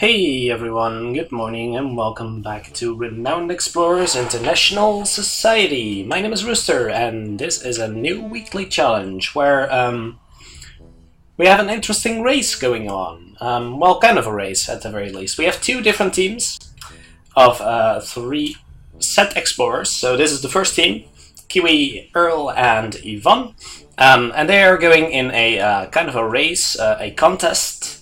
Hey everyone, good morning and welcome back to Renowned Explorers International Society. My name is Rooster and this is a new weekly challenge where we have an interesting race going on. Well, kind of a race at the very least. We have two different teams of three set explorers. So this is the first team, Kiwi, Earl and Yvonne. And they are going in a kind of a race, a contest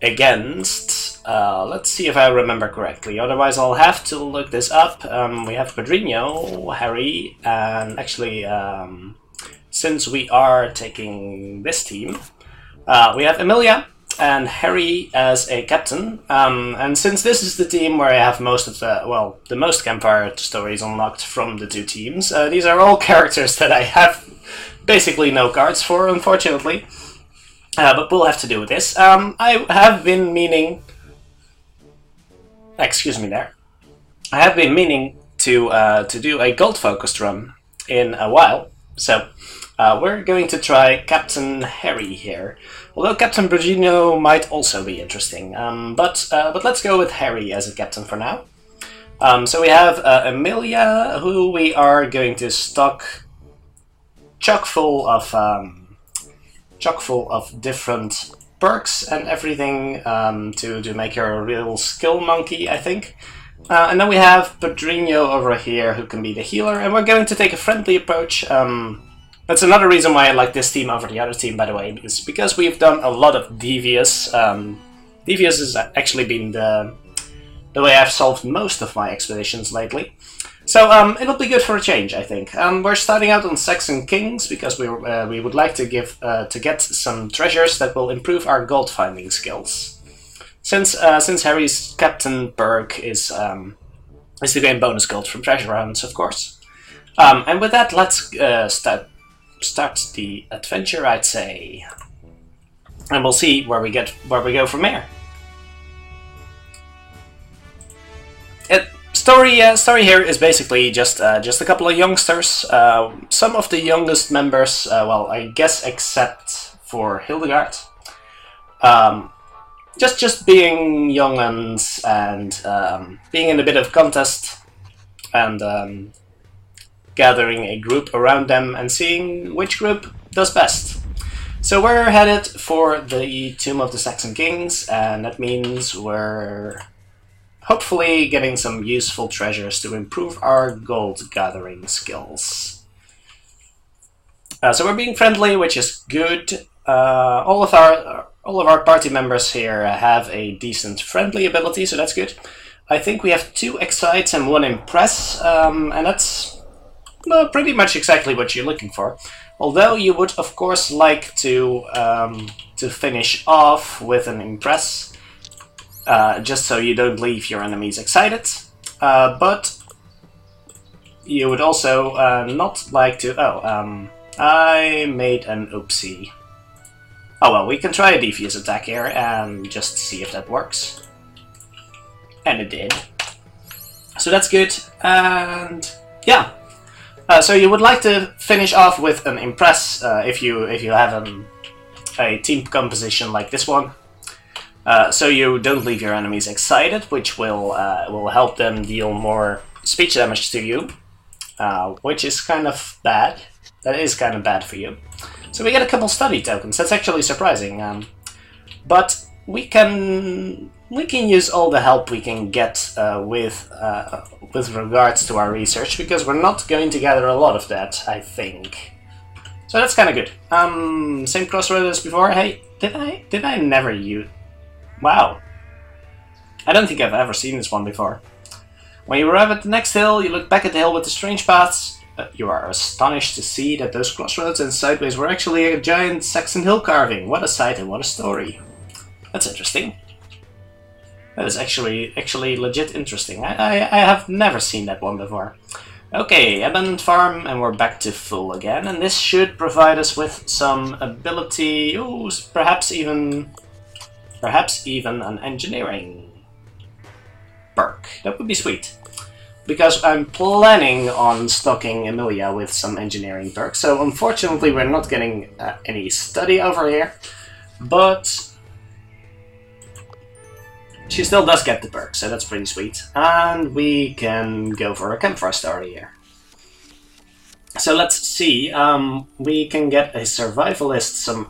against... let's see if I remember correctly, otherwise I'll have to look this up. We have Pedrinho, Harry, and actually, since we are taking this team, we have Emilia and Harry as a captain. And since this is the team where I have most of the, well, the most campfire stories unlocked from the two teams, these are all characters that I have basically no cards for, unfortunately. But we'll have to do with this. I have been meaning... Excuse me there. I have been meaning to do a gold-focused run in a while, so we're going to try Captain Harry here. Although Captain Pedrinho might also be interesting, but let's go with Harry as a captain for now. So we have Emilia, who we are going to stock chock full of different perks and everything to make her a real skill monkey, I think. And then we have Pedrinho over here, who can be the healer, and we're going to take a friendly approach. That's another reason why I like this team over the other team, by the way, is because we've done a lot of Devious. Devious has actually been the way I've solved most of my expeditions lately. So it'll be good for a change, I think. We're starting out on Saxon Kings because we would like to get some treasures that will improve our gold finding skills. Since Harry's captain perk is to gain bonus gold from treasure hunts, of course. And with that, let's start the adventure, I'd say, and we'll see where we go from here. Story here is basically just a couple of youngsters. Some of the youngest members, well, I guess except for Hildegard, just being young and being in a bit of contest and gathering a group around them and seeing which group does best. So we're headed for the Tomb of the Saxon Kings, and that means we're hopefully getting some useful treasures to improve our gold gathering skills. So we're being friendly, which is good. All of our party members here have a decent friendly ability, so that's good. I think we have 2 Excites and 1 Impress, and that's pretty much exactly what you're looking for. Although you would, of course, like to finish off with an Impress. Just so you don't leave your enemies excited, but you would also not like to... I made an oopsie. Oh well, we can try a devious attack here and just see if that works. And it did. So that's good, and yeah. So you would like to finish off with an Impress if you have a team composition like this one. So you don't leave your enemies excited, which will help them deal more speech damage to you, which is kind of bad. That is kind of bad for you. So we get a couple study tokens. That's actually surprising. But we can use all the help we can get with regards to our research, because we're not going to gather a lot of that, I think. So that's kind of good. Same crossroad as before. Hey, did I never use? Wow. I don't think I've ever seen this one before. When you arrive at the next hill, you look back at the hill with the strange paths. You are astonished to see that those crossroads and sideways were actually a giant Saxon hill carving. What a sight and what a story. That's interesting. That is actually legit interesting. I have never seen that one before. Okay, abandoned farm, and we're back to full again. And this should provide us with some ability. Ooh, perhaps even an engineering perk. That would be sweet. Because I'm planning on stocking Emilia with some engineering perks. So unfortunately we're not getting any study over here. But She still does get the perk, so that's pretty sweet. And we can go for a campfire story here. So let's see. We can get a survivalist, an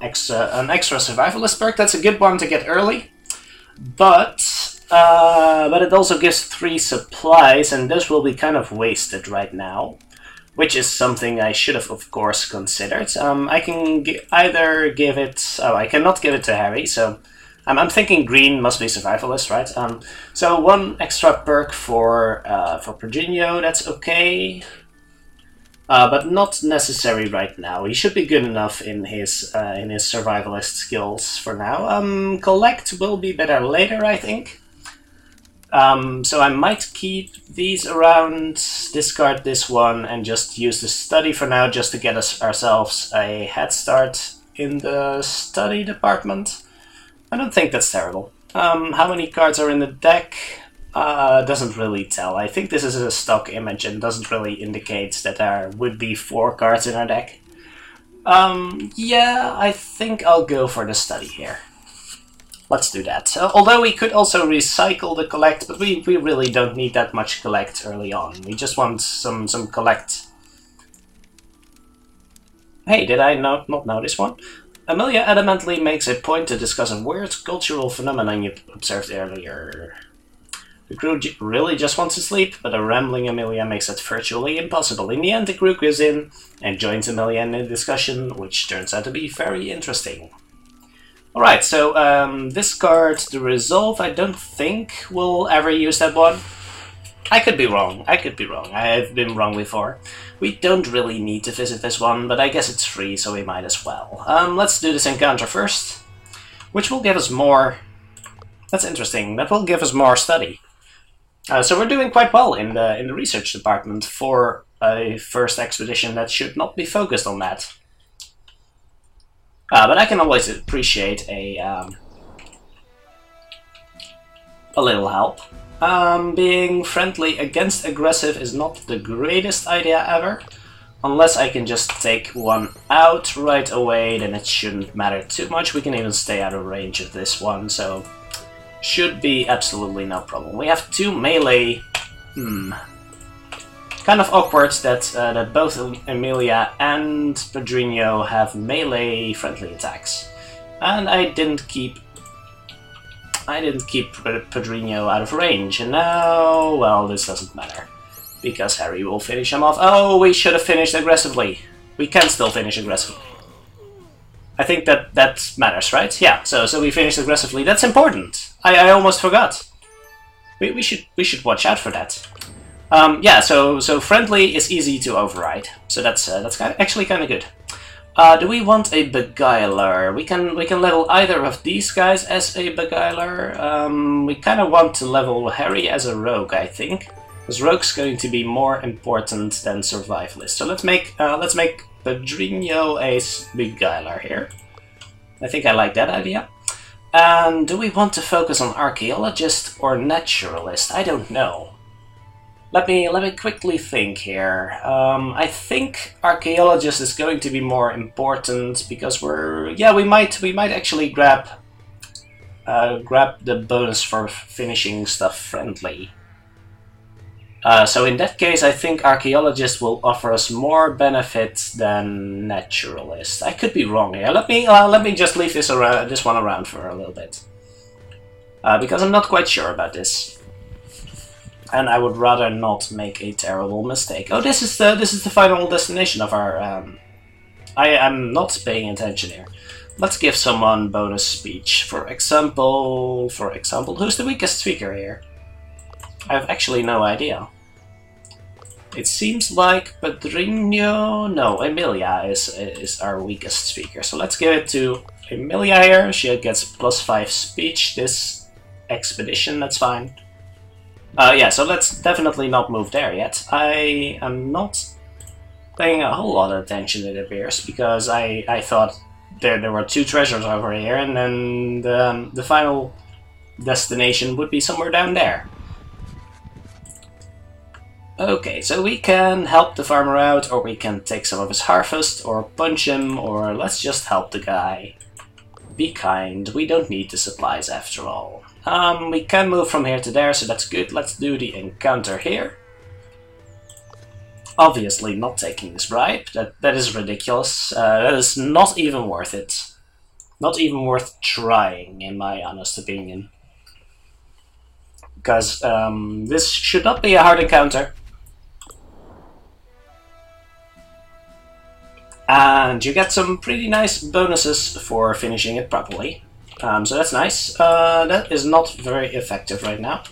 extra survivalist perk. That's a good one to get early, but it also gives 3 supplies, and those will be kind of wasted right now, which is something I should have, of course, considered. I can either give it. Oh, I cannot give it to Harry, so. I'm thinking green must be survivalist, right? So 1 extra perk for Pedrinho, that's okay, but not necessary right now. He should be good enough in his survivalist skills for now. Collect will be better later, I think. So I might keep these around, discard this one, and just use the study for now, just to get ourselves a head start in the study department. I don't think that's terrible. How many cards are in the deck? Doesn't really tell. I think this is a stock image and doesn't really indicate that there would be 4 cards in our deck. Yeah, I think I'll go for the study here. Let's do that. Although we could also recycle the collect, but we really don't need that much collect early on. We just want some collect. Hey, did I not notice one? Emilia adamantly makes a point to discuss a weird cultural phenomenon you observed earlier. The crew really just wants to sleep, but a rambling Emilia makes it virtually impossible. In the end, the crew goes in and joins Emilia in the discussion, which turns out to be very interesting. Alright, so this card, the Resolve, I don't think we'll ever use that one. I could be wrong. I have been wrong before. We don't really need to visit this one, but I guess it's free, so we might as well. Let's do this encounter first, which will give us more. That's interesting. That will give us more study. So we're doing quite well in the research department for a first expedition that should not be focused on that. But I can always appreciate a little help. Being friendly against aggressive is not the greatest idea ever. Unless I can just take one out right away, then it shouldn't matter too much. We can even stay out of range of this one, so should be absolutely no problem. We have 2 melee. Kind of awkward that both Emilia and Pedrinho have melee friendly attacks. And I didn't keep Pedrinho out of range, and now, well, this doesn't matter, because Harry will finish him off. Oh, we should have finished aggressively. We can still finish aggressively. I think that matters, right? Yeah, so we finished aggressively. That's important. I almost forgot. We should watch out for that. Yeah, so friendly is easy to override, so that's actually kind of good. Do we want a beguiler? We can level either of these guys as a beguiler. We kind of want to level Harry as a rogue, I think, because rogue's going to be more important than survivalist. So let's make Pedrinho a beguiler here. I think I like that idea. And do we want to focus on archaeologist or naturalist? I don't know. Let me quickly think here. I think archaeologist is going to be more important because we might actually grab the bonus for finishing stuff friendly. So in that case, I think archaeologist will offer us more benefits than naturalist. I could be wrong here. Let me just leave this one around for a little bit because I'm not quite sure about this. And I would rather not make a terrible mistake. Oh, this is the final destination of our. I am not paying attention here. Let's give someone bonus speech. For example, who's the weakest speaker here? I have actually no idea. It seems like Pedrinho. No, Emilia is our weakest speaker. So let's give it to Emilia here. She gets +5 speech this expedition. That's fine. Yeah, so let's definitely not move there yet. I am not paying a whole lot of attention, it appears, because I thought there were 2 treasures over here, and then the final destination would be somewhere down there. Okay, so we can help the farmer out, or we can take some of his harvest, or punch him, or let's just help the guy. Be kind, we don't need the supplies after all. We can move from here to there, so that's good. Let's do the encounter here. Obviously not taking this bribe. That is ridiculous. That is not even worth it. Not even worth trying, in my honest opinion. Because this should not be a hard encounter. And you get some pretty nice bonuses for finishing it properly. So that's nice. That is not very effective right now.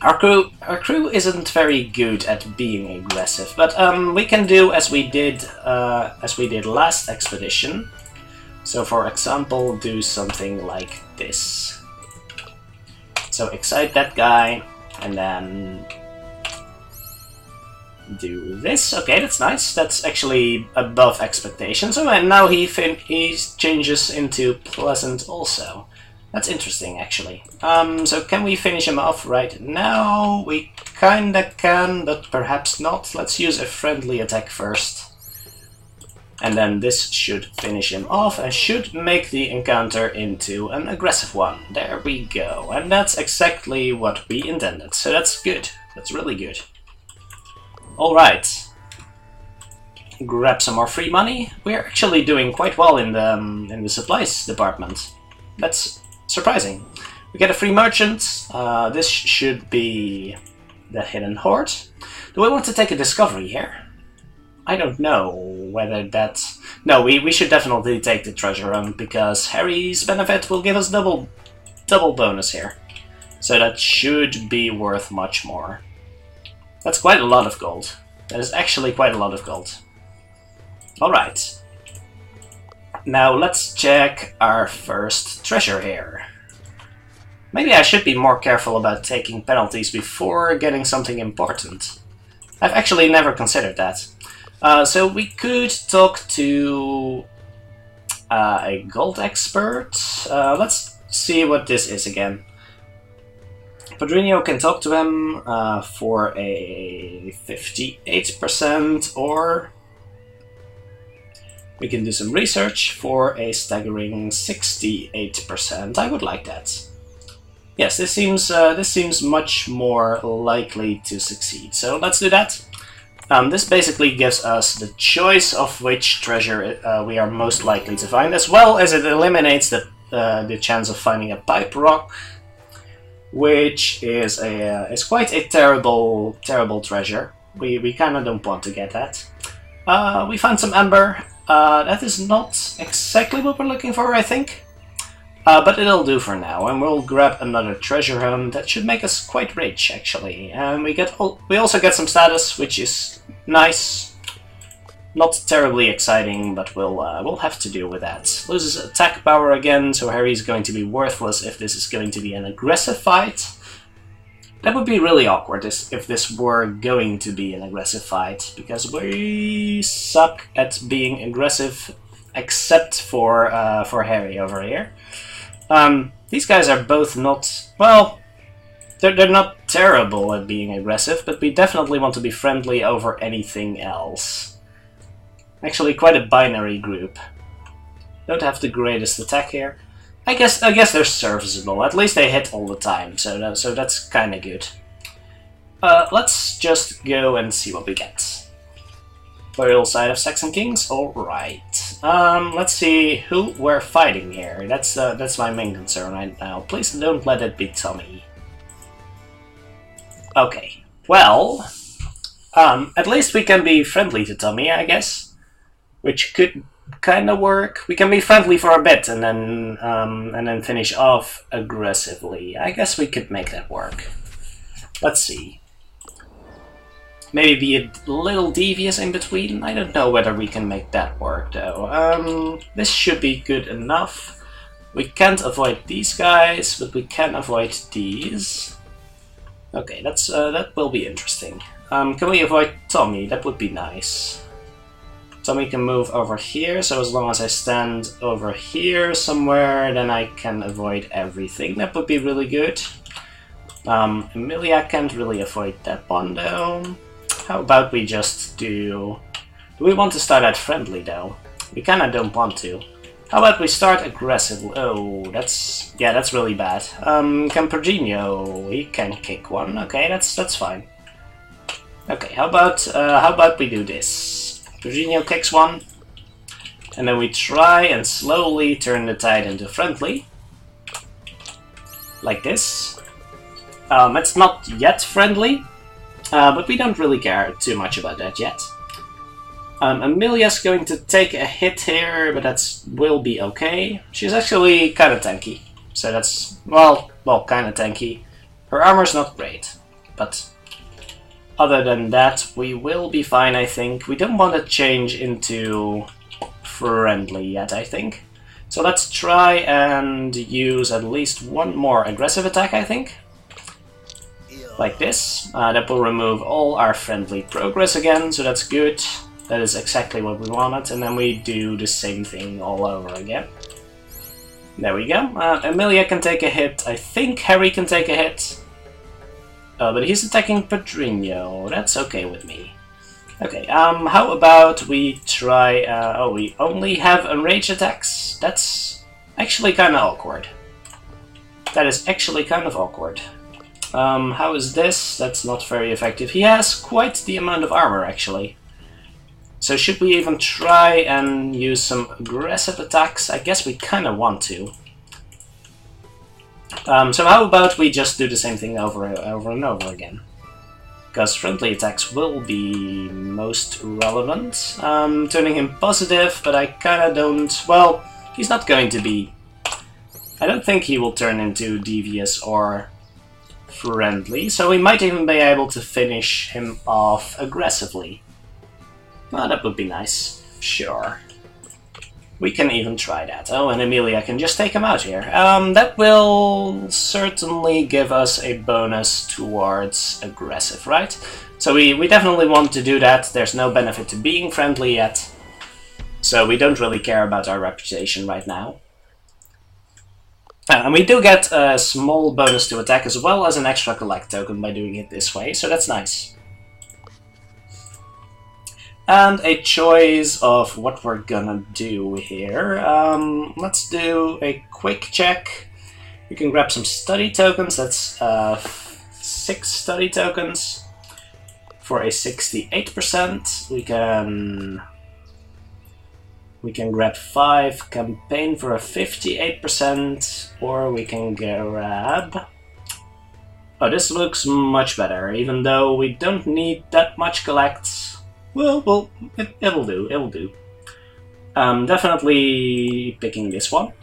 Our crew isn't very good at being aggressive, but we can do as we did last expedition. So, for example, do something like this. So excite that guy, and then do this. Okay, that's nice. That's actually above expectations. Oh, and now he changes into pleasant also. That's interesting, actually. So can we finish him off right now? We kinda can, but perhaps not. Let's use a friendly attack first. And then this should finish him off and should make the encounter into an aggressive one. There we go. And that's exactly what we intended. So that's good. That's really good. Alright. Grab some more free money. We're actually doing quite well in the supplies department. That's surprising. We get a free merchant. This should be the hidden hoard. Do we want to take a discovery here? I don't know whether that's... No, we should definitely take the treasure hunt, because Harry's benefit will give us double bonus here. So that should be worth much more. That's quite a lot of gold. That is actually quite a lot of gold. Alright. Now let's check our first treasure here. Maybe I should be more careful about taking penalties before getting something important. I've actually never considered that. So we could talk to a gold expert. Let's see what this is again. Pedrinho can talk to him for a 58%, or we can do some research for a staggering 68%. I would like that. Yes, this seems much more likely to succeed. So let's do that. This basically gives us the choice of which treasure we are most likely to find, as well as it eliminates the chance of finding a pipe rock, which is quite a terrible treasure. We kind of don't want to get that. We found some amber. That is not exactly what we're looking for, I think. But it'll do for now, and we'll grab another treasure hunt. That should make us quite rich, actually. And we also get some status, which is nice. Not terribly exciting, but we'll have to deal with that. Loses attack power again, so Harry's going to be worthless if this is going to be an aggressive fight. That would be really awkward if this were going to be an aggressive fight, because we suck at being aggressive, except for Harry over here. These guys are both not, well, they're not terrible at being aggressive, but we definitely want to be friendly over anything else. Actually, quite a binary group. Don't have the greatest attack here. I guess they're serviceable. At least they hit all the time, so that's kind of good. Let's just go and see what we get. Royal side of Saxon Kings. All right. Let's see who we're fighting here. That's my main concern right now. Please don't let it be Tommy. Okay. Well, at least we can be friendly to Tommy, I guess, which could kind of work. We can be friendly for a bit and then finish off aggressively. I guess we could make that work. Let's see. Maybe be a little devious in between. I don't know whether we can make that work though. This should be good enough. We can't avoid these guys, but we can avoid these. Okay, that will be interesting. Can we avoid Tommy? That would be nice. Tommy can move over here, so as long as I stand over here somewhere, then I can avoid everything. That would be really good. Emilia can't really avoid that one though. How about we just do we want to start out friendly though? We kinda don't want to. How about we start aggressive? Oh, that's really bad. Can Pedrinho? He can kick one. Okay, that's fine. Okay, how about we do this? Pedrinho kicks one, and then we try and slowly turn the tide into friendly, like this. It's not yet friendly, but we don't really care too much about that yet. Emilia's going to take a hit here, but will be okay. She's actually kind of tanky, so that's, well, kind of tanky. Her armor's not great, but other than that, we will be fine, I think. We don't want to change into friendly yet, I think. So let's try and use at least one more aggressive attack, I think. Like this. That will remove all our friendly progress again, so that's good. That is exactly what we wanted, and then we do the same thing all over again. There we go. Emilia can take a hit. I think Harry can take a hit. But he's attacking Pedrinho. That's okay with me. Okay, how about we try... oh, we only have enraged attacks? That's actually kind of awkward. That is actually kind of awkward. How is this? That's not very effective. He has quite the amount of armor, actually. So should we even try and use some aggressive attacks? I guess we kind of want to. So how about we just do the same thing over and over again? Because friendly attacks will be most relevant. Turning him positive, but I kind of don't... Well, he's not going to be... I don't think he will turn into devious or friendly, so we might even be able to finish him off aggressively. Well, that would be nice. Sure. We can even try that. Oh, and Emilia can just take him out here. That will certainly give us a bonus towards aggressive, right? So we definitely want to do that. There's no benefit to being friendly yet. So we don't really care about our reputation right now. And we do get a small bonus to attack as well as an extra collect token by doing it this way, so that's nice. And a choice of what we're gonna do here. Let's do a quick check. We can grab some study tokens. That's 6 study tokens for a 68%. We can grab 5 campaign for a 58%, or we can grab... Oh, this looks much better, even though we don't need that much collect. Well, it'll do, it'll do. Definitely picking this one.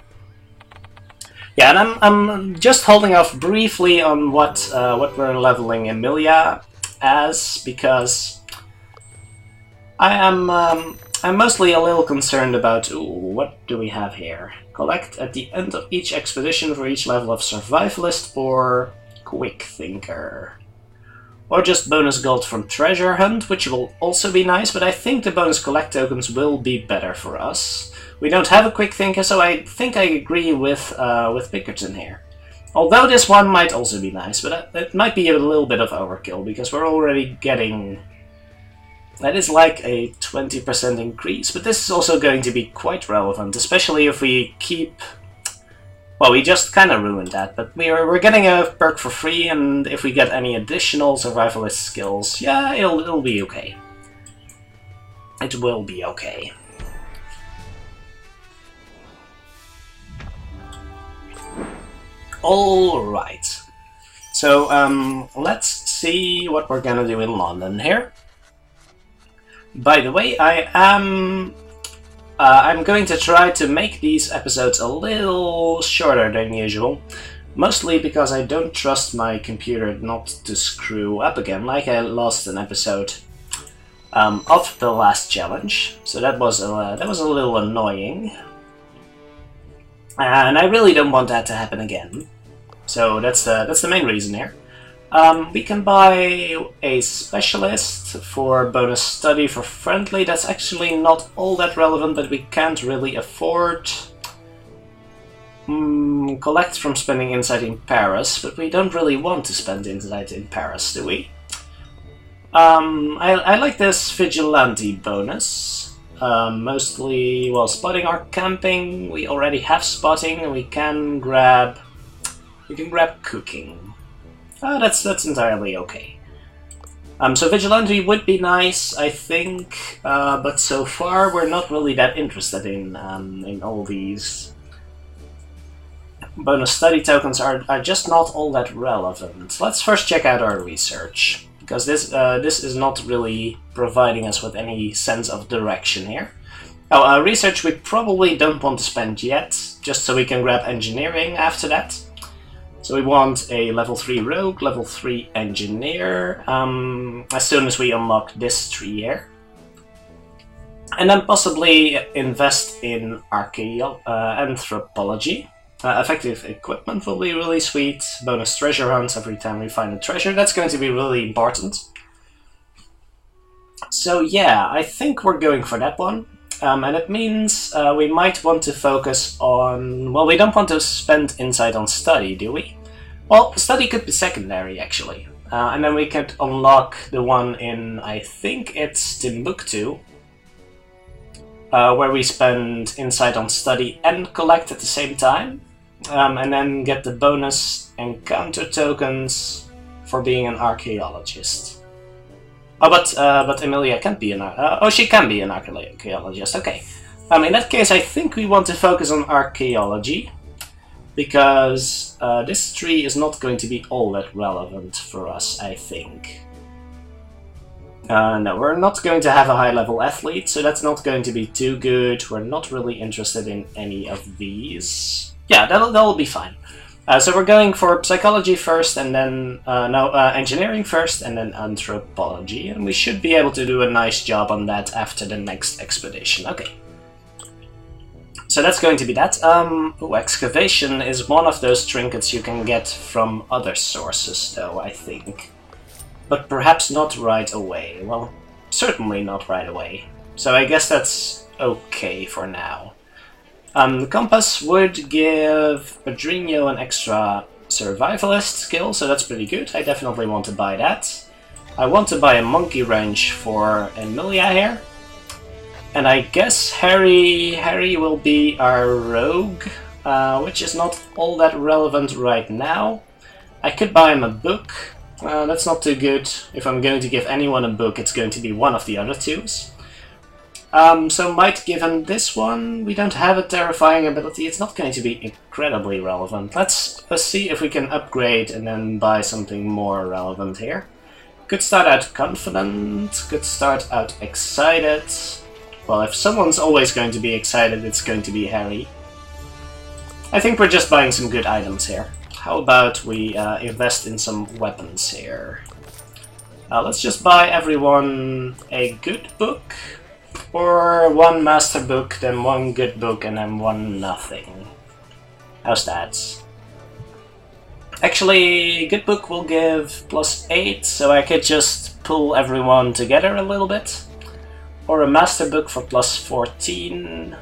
Yeah, and I'm just holding off briefly on what we're leveling Emilia as, because I'm mostly a little concerned about, ooh, what do we have here? Collect at the end of each expedition for each level of Survivalist or Quick Thinker. Or just bonus gold from Treasure Hunt, which will also be nice, but I think the bonus collect tokens will be better for us. We don't have a Quick Thinker, so I think I agree with Pickerton here. Although this one might also be nice, but it might be a little bit of overkill, because we're already getting... That is like a 20% increase, but this is also going to be quite relevant, especially if we keep... Well, we just kind of ruined that, but we're getting a perk for free, and if we get any additional survivalist skills, yeah, it'll be okay. It will be okay. Alright. So, let's see what we're gonna do in London here. By the way, I'm going to try to make these episodes a little shorter than usual, mostly because I don't trust my computer not to screw up again, like I lost an episode of the last challenge, so that was a little annoying, and I really don't want that to happen again. So that's the main reason here. We can buy a specialist for bonus study for friendly. That's actually not all that relevant, but we can't really afford. Collect from spending insight in Paris, but we don't really want to spend insight in Paris, do we? I like this vigilante bonus. Mostly, well, spotting or camping. We already have spotting, and we can grab cooking. That's entirely okay. So vigilante would be nice, I think, but so far we're not really that interested in all these. Bonus study tokens are just not all that relevant. Let's first check out our research, because this is not really providing us with any sense of direction here. Oh, research we probably don't want to spend yet, just so we can grab engineering after that. So we want a level 3 rogue, level 3 engineer, as soon as we unlock this tree here. And then possibly invest in anthropology. Effective equipment will be really sweet. Bonus treasure hunts every time we find a treasure. That's going to be really important. So yeah, I think we're going for that one. And it means we might want to focus on... Well, we don't want to spend insight on study, do we? Well, study could be secondary, actually. And then we could unlock the one in, I think it's Timbuktu, where we spend insight on study and collect at the same time. And then get the bonus encounter tokens for being an archaeologist. Oh, but Emilia can't be an she can be an archaeologist. Okay. In that case, I think we want to focus on archaeology, because this tree is not going to be all that relevant for us, I think. No, we're not going to have a high-level athlete, so that's not going to be too good. We're not really interested in any of these. Yeah, that'll be fine. So we're going for psychology first, and then engineering first, and then anthropology, and we should be able to do a nice job on that after the next expedition. Okay. So that's going to be that. Excavation is one of those trinkets you can get from other sources, though, I think. But perhaps not right away. Well, certainly not right away. So I guess that's okay for now. The compass would give Pedrinho an extra survivalist skill, so that's pretty good. I definitely want to buy that. I want to buy a monkey wrench for Emilia here. And I guess Harry will be our rogue, which is not all that relevant right now. I could buy him a book. That's not too good. If I'm going to give anyone a book, it's going to be one of the other twos. So might give him this one. We don't have a terrifying ability. It's not going to be incredibly relevant. Let's see if we can upgrade and then buy something more relevant here. Could start out confident, could start out excited. Well, if someone's always going to be excited, it's going to be Harry. I think we're just buying some good items here. How about we invest in some weapons here? Let's just buy everyone a good book. Or one master book, then one good book, and then one nothing. How's that? Actually, good book will give +8, so I could just pull everyone together a little bit. Or a master book for +14.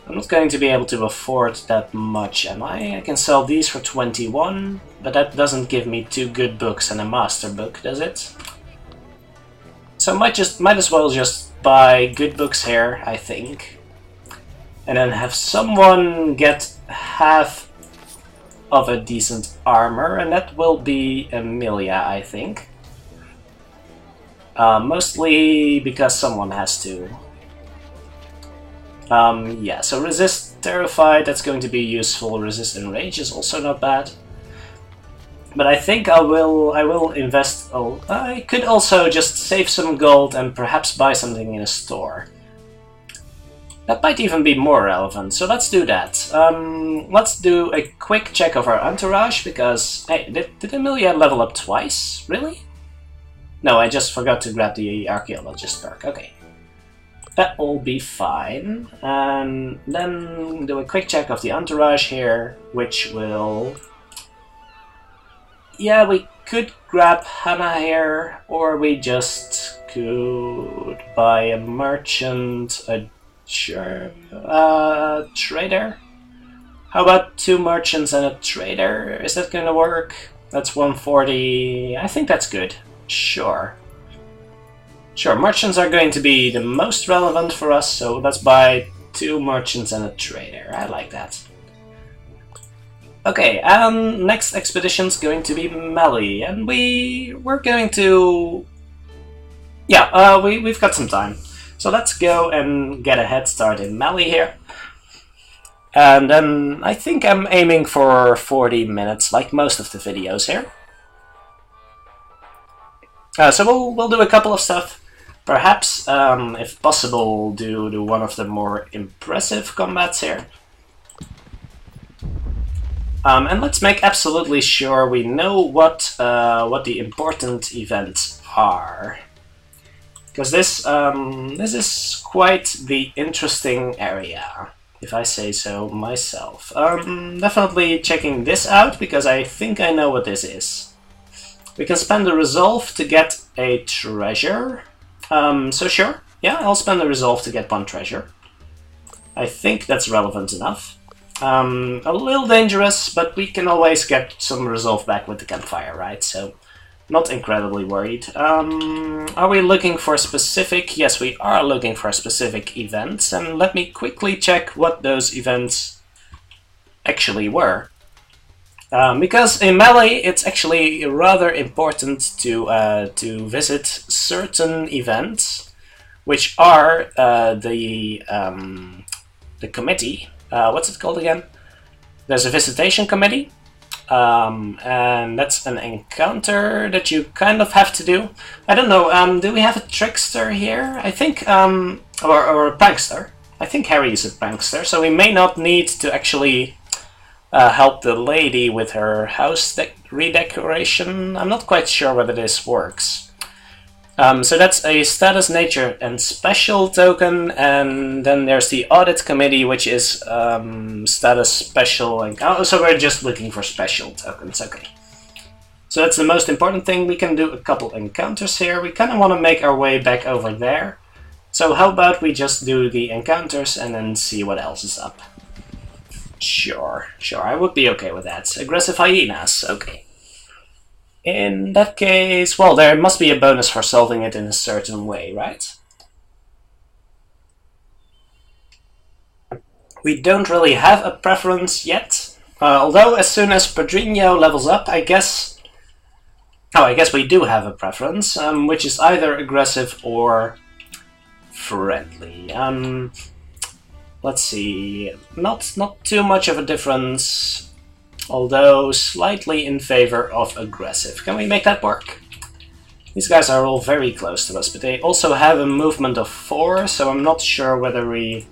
I'm not going to be able to afford that much, am I? I can sell these for 21, but that doesn't give me 2 good books and a master book, does it? So might as well just buy good books here, I think. And then have someone get half of a decent armor, and that will be Emilia, I think. Mostly because someone has to. Yeah, so resist terrified, that's going to be useful. Resist enrage is also not bad. But I think I will invest. I could also just save some gold and perhaps buy something in a store. That might even be more relevant, so let's do that. Let's do a quick check of our entourage, because... Hey, did Emilia level up twice? Really? No, I just forgot to grab the archaeologist perk. Okay. That will be fine. And then do a quick check of the entourage here, which will... Yeah, we could grab Hannah here, or we just could buy a merchant, a trader. How about 2 merchants and a trader? Is that gonna work? That's 140. I think that's good. Sure. Sure, merchants are going to be the most relevant for us, so let's buy 2 merchants and a trader. I like that. Okay, next expedition's going to be Mali, and we're going to... Yeah, we've got some time. So let's go and get a head start in Mali here. And then I think I'm aiming for 40 minutes, like most of the videos here. So we'll do a couple of stuff. Perhaps, if possible, do one of the more impressive combats here. And let's make absolutely sure we know what the important events are. Because this is quite the interesting area, if I say so myself. Definitely checking this out, because I think I know what this is. We can spend a resolve to get a treasure. So sure, yeah, I'll spend a resolve to get 1 treasure. I think that's relevant enough. A little dangerous, but we can always get some resolve back with the campfire, right? So, not incredibly worried. Are we looking for specific? Yes, we are looking for specific events, and let me quickly check what those events actually were. Because in Mali, it's actually rather important to visit certain events, which are the committee. What's it called again? There's a visitation committee, and that's an encounter that you kind of have to do. I don't know. Do we have a trickster here? I think, or a prankster. I think Harry is a prankster, so we may not need to actually. Help the lady with her house redecoration. I'm not quite sure whether this works. So that's a status, nature, and special token, and then there's the audit committee, which is status, special, and so we're just looking for special tokens. Okay. So that's the most important thing. We can do a couple encounters here. We kind of want to make our way back over there. So how about we just do the encounters and then see what else is up. Sure, I would be okay with that. Aggressive hyenas, okay. In that case, well, there must be a bonus for solving it in a certain way, right? We don't really have a preference yet, although as soon as Pedrinho levels up, I guess we do have a preference, which is either aggressive or friendly. Let's see, not too much of a difference, although slightly in favor of aggressive. Can we make that work? These guys are all very close to us, but they also have a movement of 4, so I'm not sure whether we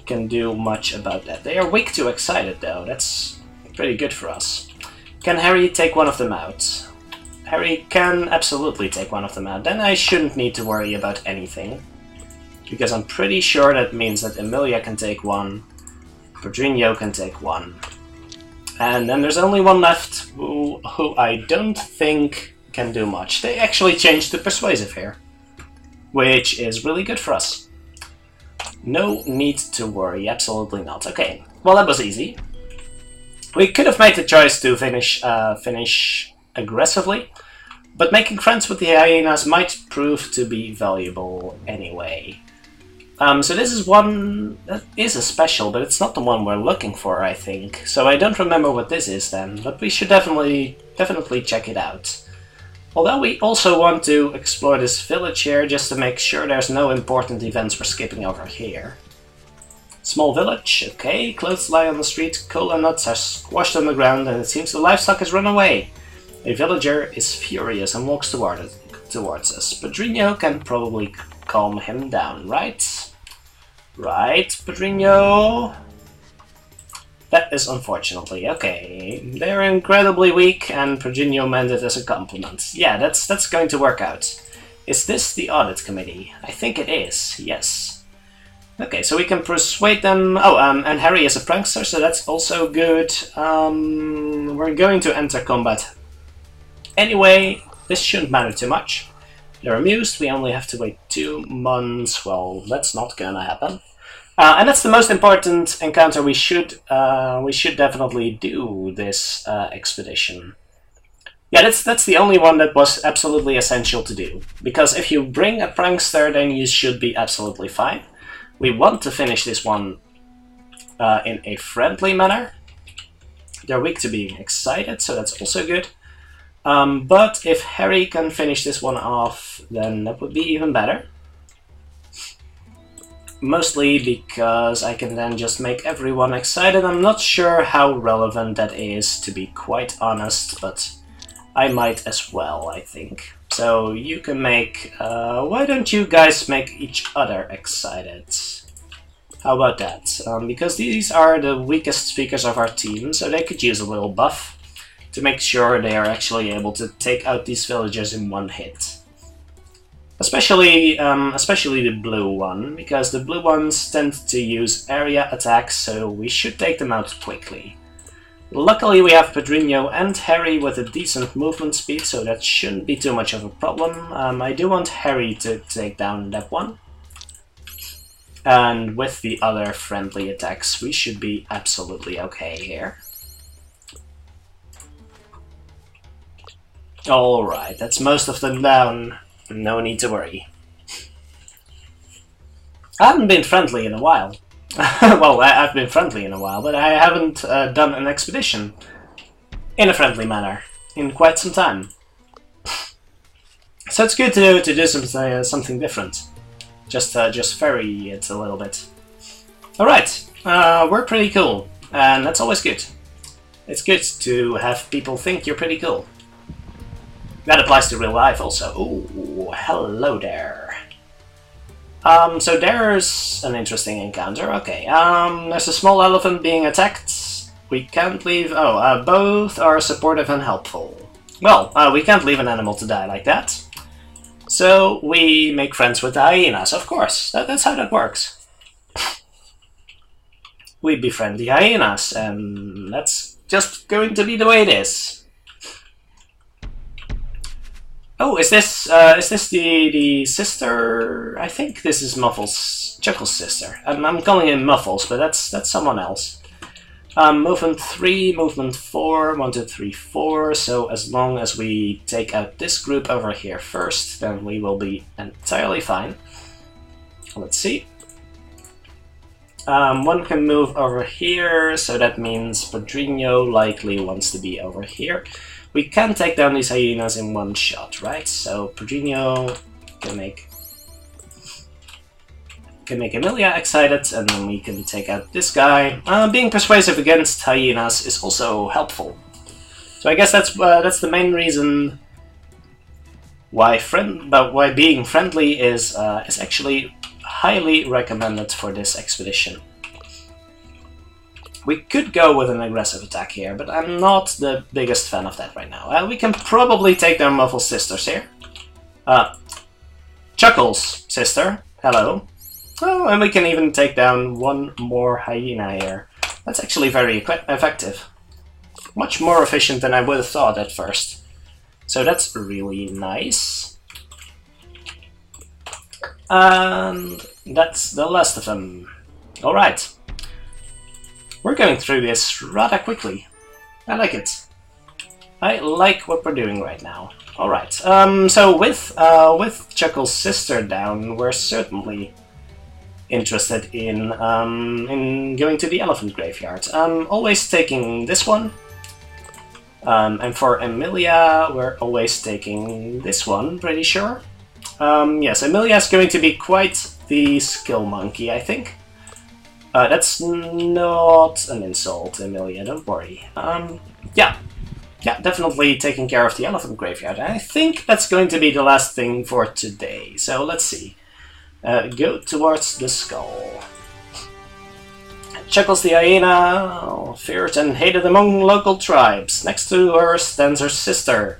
can do much about that. They are weak to excited though, that's pretty good for us. Can Harry take one of them out? Harry can absolutely take one of them out, then I shouldn't need to worry about anything. Because I'm pretty sure that means that Emilia can take 1, Pedrinho can take 1. And then there's only one left who I don't think can do much. They actually changed to persuasive here, which is really good for us. No need to worry, absolutely not. Okay, well that was easy. We could have made the choice to finish aggressively, but making friends with the hyenas might prove to be valuable anyway. So this is one that is a special, but it's not the one we're looking for, I think. So I don't remember what this is then, but we should definitely check it out. Although we also want to explore this village here, just to make sure there's no important events we're skipping over here. Small village, okay, clothes lie on the street, cola nuts are squashed on the ground, and it seems the livestock has run away. A villager is furious and walks towards us. Pedrinho can probably calm him down, right? Right, Pedrinho? That is unfortunately, okay. They're incredibly weak, and Pedrinho meant it as a compliment. Yeah, that's going to work out. Is this the audit committee? I think it is, yes. Okay, so we can persuade them... Oh, and Harry is a prankster, so that's also good. We're going to enter combat. Anyway, this shouldn't matter too much. They're amused, we only have to wait 2 months. Well, that's not gonna happen. And that's the most important encounter we should definitely do this expedition. Yeah, that's the only one that was absolutely essential to do. Because if you bring a prankster, then you should be absolutely fine. We want to finish this one in a friendly manner. They're weak to being excited, so that's also good. But if Harry can finish this one off, then that would be even better. Mostly because I can then just make everyone excited. I'm not sure how relevant that is, to be quite honest, but I might as well, I think. So you can make... why don't you guys make each other excited? How about that? Because these are the weakest speakers of our team, so they could use a little buff to make sure they are actually able to take out these villagers in one hit. Especially the blue one, because the blue ones tend to use area attacks, so we should take them out quickly. Luckily we have Pedrinho and Harry with a decent movement speed, so that shouldn't be too much of a problem. I do want Harry to take down that one. And with the other friendly attacks, we should be absolutely okay here. Alright, that's most of them down. No need to worry. I haven't been friendly in a while. Well, I've been friendly in a while, but I haven't done an expedition in a friendly manner in quite some time. So it's good to do something different. Just vary it a little bit. Alright, we're pretty cool, and that's always good. It's good to have people think you're pretty cool. That applies to real life also. Ooh, hello there. So there's an interesting encounter. Okay, there's a small elephant being attacked. We can't leave... Oh, both are supportive and helpful. Well, we can't leave an animal to die like that. So we make friends with the hyenas, of course. That's how that works. We befriend the hyenas, and that's just going to be the way it is. Oh, is this the sister? I think this is Chuckle's sister. I'm calling him Muffles, but that's someone else. Movement 3, movement 4, 1, 2, 3, 4. So as long as we take out this group over here first, then we will be entirely fine. Let's see. One can move over here, so that means Pedrinho likely wants to be over here. We can take down these hyenas in one shot, right? So Pedrinho can make Emilia excited, and then we can take out this guy. Being persuasive against hyenas is also helpful. So I guess that's the main reason why being friendly is actually highly recommended for this expedition. We could go with an aggressive attack here, but I'm not the biggest fan of that right now. We can probably take down Muffle's sisters here. Chuckle's sister, hello. Oh, and we can even take down one more hyena here. That's actually very effective. Much more efficient than I would have thought at first. So that's really nice. And that's the last of them. Alright. We're going through this rather quickly. I like it. I like what we're doing right now. Alright, so with Chuckle's sister down, we're certainly interested in going to the elephant graveyard. Always taking this one. And for Emilia, we're always taking this one, pretty sure. Yes, Emilia's going to be quite the skill monkey, I think. That's not an insult, Emilia, don't worry. Yeah, definitely taking care of the elephant graveyard. I think that's going to be the last thing for today, so let's see. Go towards the skull. Chuckles the hyena, feared and hated among local tribes. Next to her stands her sister,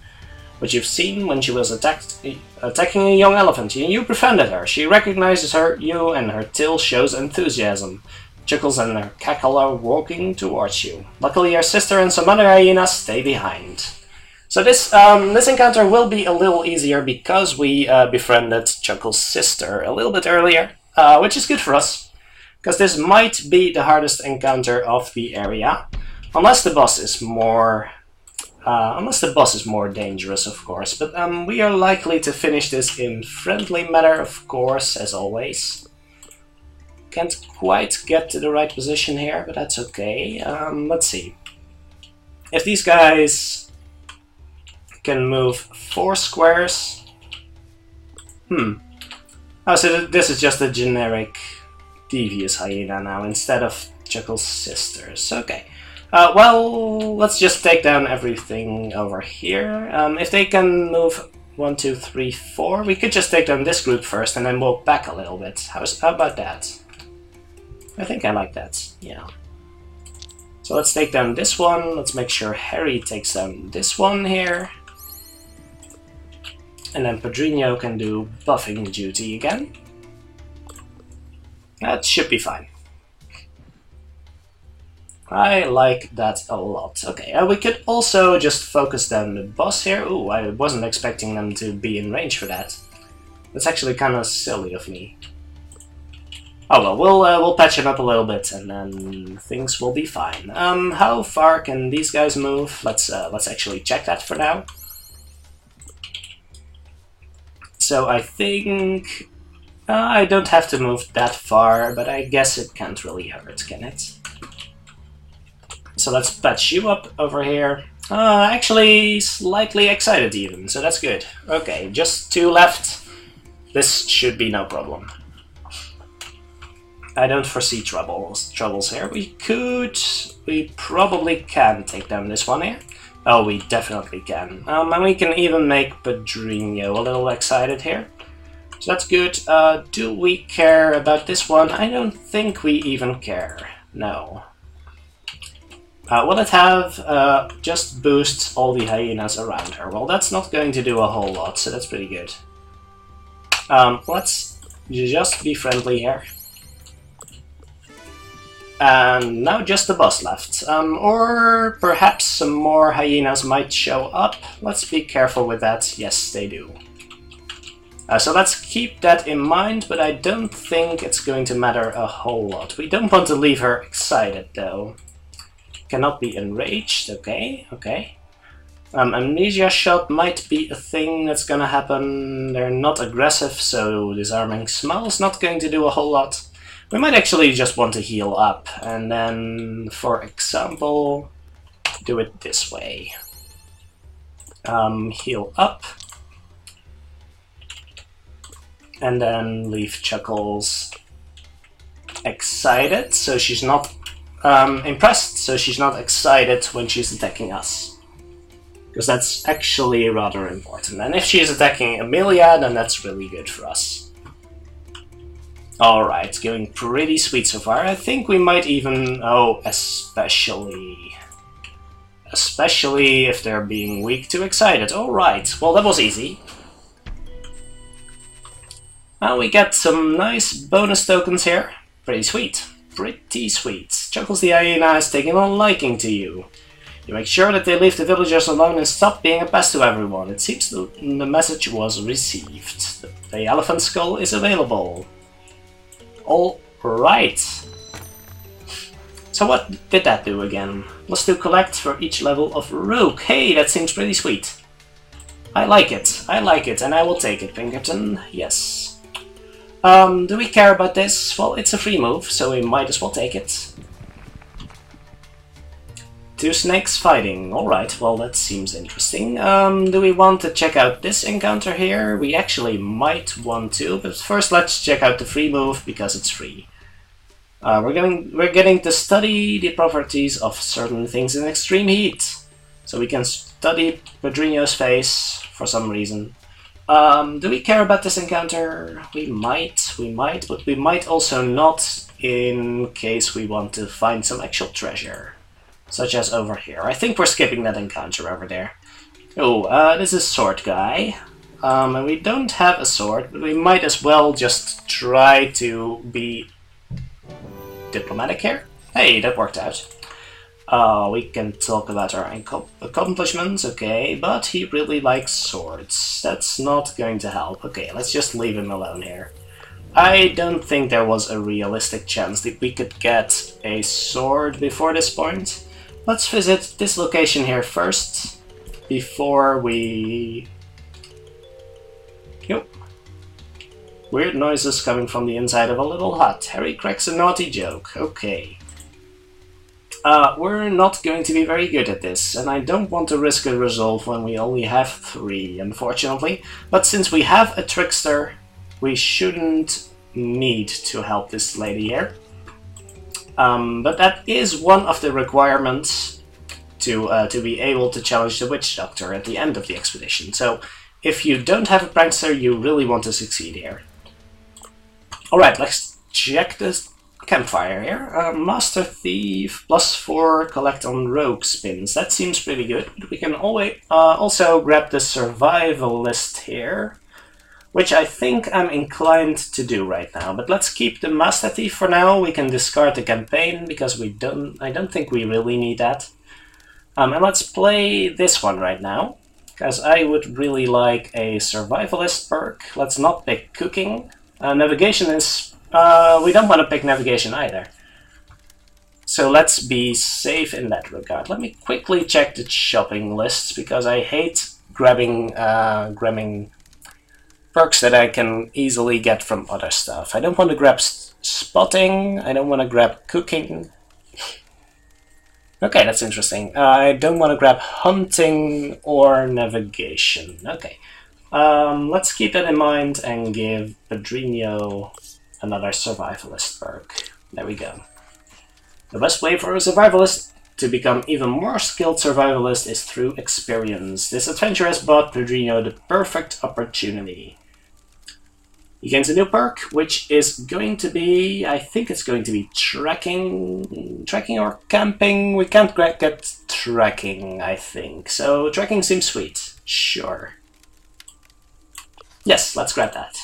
which you've seen when she was attacking a young elephant. You befriended her. She recognizes you, and her tail shows enthusiasm. Chuckles and her cackle are walking towards you. Luckily, your sister and some other hyenas stay behind. So this encounter will be a little easier because we befriended Chuckle's sister a little bit earlier, which is good for us, because this might be the hardest encounter of the area, unless the boss is more Unless the boss is more dangerous, of course. But we are likely to finish this in friendly manner, of course, as always. Can't quite get to the right position here, but that's okay. Let's see. If these guys can move 4 squares... Oh, so this is just a generic devious hyena now, instead of Chuckle's sisters. Okay. Well, let's just take down everything over here. If they can move 1, 2, 3, 4, we could just take down this group first and then walk back a little bit. How about that? I think I like that, yeah. So let's take down this one. Let's make sure Harry takes down this one here. And then Pedrinho can do buffing duty again. That should be fine. I like that a lot. Okay, we could also just focus down the boss here. Ooh, I wasn't expecting them to be in range for that. That's actually kind of silly of me. Oh well, we'll patch him up a little bit, and then things will be fine. How far can these guys move? Let's actually check that for now. So I think I don't have to move that far, but I guess it can't really hurt, can it? So let's patch you up over here. Actually, slightly excited even, so that's good. Okay, just 2 left. This should be no problem. I don't foresee troubles here. We probably can take down this one here. Oh, we definitely can. And we can even make Pedrinho a little excited here. So that's good. Do we care about this one? I don't think we even care. No. Will it have just boost all the hyenas around her? Well, that's not going to do a whole lot, so that's pretty good. Let's just be friendly here. And now just the boss left. Or perhaps some more hyenas might show up. Let's be careful with that. Yes, they do. So let's keep that in mind, but I don't think it's going to matter a whole lot. We don't want to leave her excited, though. Cannot be enraged. Okay, okay. Amnesia shot might be a thing that's gonna happen. They're not aggressive, so disarming smell's not going to do a whole lot. We might actually just want to heal up, and then, for example, do it this way. Heal up. And then leave Chuckles excited, so she's not impressed, so she's not excited when she's attacking us. Because that's actually rather important. And if she's attacking Emilia, then that's really good for us. Alright, going pretty sweet so far. I think we might even... Oh, especially if they're being weak to excited. Alright, well that was easy. Now we get some nice bonus tokens here. Pretty sweet. Pretty sweet. Chuckles the hyena is taking a liking to you. You make sure that they leave the villagers alone and stop being a pest to everyone. It seems the message was received. The elephant skull is available. Alright. So what did that do again? Was to collect for each level of Rogue. Hey, that seems pretty sweet. I like it, and I will take it, Pinkerton. Yes. Do we care about this? Well, it's a free move, so we might as well take it. 2 snakes fighting. Alright, well that seems interesting. Do we want to check out this encounter here? We actually might want to, but first let's check out the free move, because it's free. We're getting to study the properties of certain things in extreme heat. So we can study Pedrinho's face for some reason. Do we care about this encounter? We might, but we might also not, in case we want to find some actual treasure. Such as over here. I think we're skipping that encounter over there. Oh, this is Sword Guy. And we don't have a sword, but we might as well just try to be diplomatic here. Hey, that worked out. We can talk about our accomplishments, okay, but he really likes swords. That's not going to help. Okay, let's just leave him alone here. I don't think there was a realistic chance that we could get a sword before this point. Let's visit this location here first. before we... Yep. Weird noises coming from the inside of a little hut. Harry cracks a naughty joke. Okay. We're not going to be very good at this, and I don't want to risk a resolve when we only have 3, unfortunately. But since we have a trickster, we shouldn't need to help this lady here. But that is one of the requirements to be able to challenge the witch doctor at the end of the expedition. So if you don't have a prankster, you really want to succeed here. Alright, let's check this campfire here. Master Thief, +4, collect on rogue spins. That seems pretty good. But we can always also grab the survivalist here, which I think I'm inclined to do right now. But let's keep the Master Thief for now. We can discard the campaign because I don't think we really need that. And let's play this one right now, because I would really like a survivalist perk. Let's not pick cooking. Navigation is... we don't want to pick navigation either. So let's be safe in that regard. Let me quickly check the shopping lists, because I hate grabbing perks that I can easily get from other stuff. I don't want to grab spotting, I don't want to grab cooking. Okay, that's interesting. I don't want to grab hunting or navigation. Okay. Let's keep that in mind and give Pedrinho another survivalist perk. There we go. The best way for a survivalist to become even more skilled survivalist is through experience. This adventure has brought Pedrinho the perfect opportunity. He gains a new perk, which is going to be, I think it's going to be tracking or camping. We can't get tracking, I think. So tracking seems sweet. Sure. Yes, let's grab that.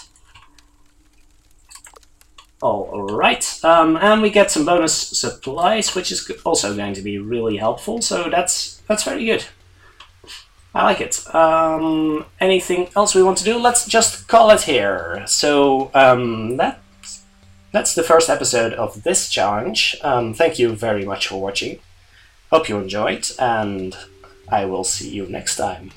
Alright, and we get some bonus supplies, which is also going to be really helpful, so that's very good. I like it. Anything else we want to do? Let's just call it here. So, that's the first episode of this challenge. Thank you very much for watching. Hope you enjoyed, and I will see you next time.